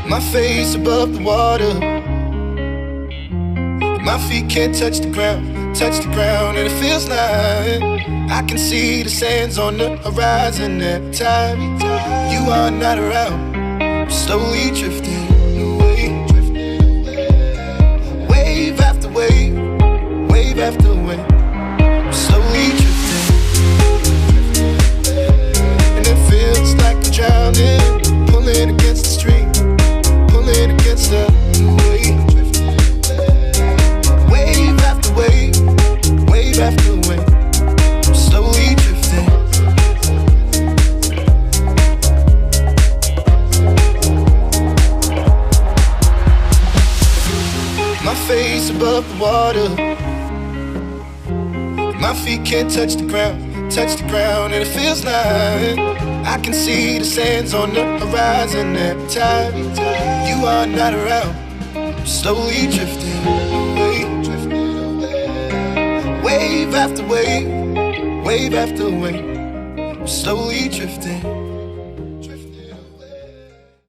My face above the water, my feet can't touch the ground, and it feels like I can see the sands on the horizon every time you are not around. I'm slowly drifting away, wave after wave, wave after wave. I'm slowly drifting, and it feels like I'm drowning, pulling against the stream, pulling against the wave. Wave after wave, wave after wave. I'm slowly drifting. My face above the water, my feet can't touch the ground, and it feels like I can see the sands on the horizon every time you are not around. I'm slowly drifting away, wave after wave, wave after wave. I'm slowly drifting.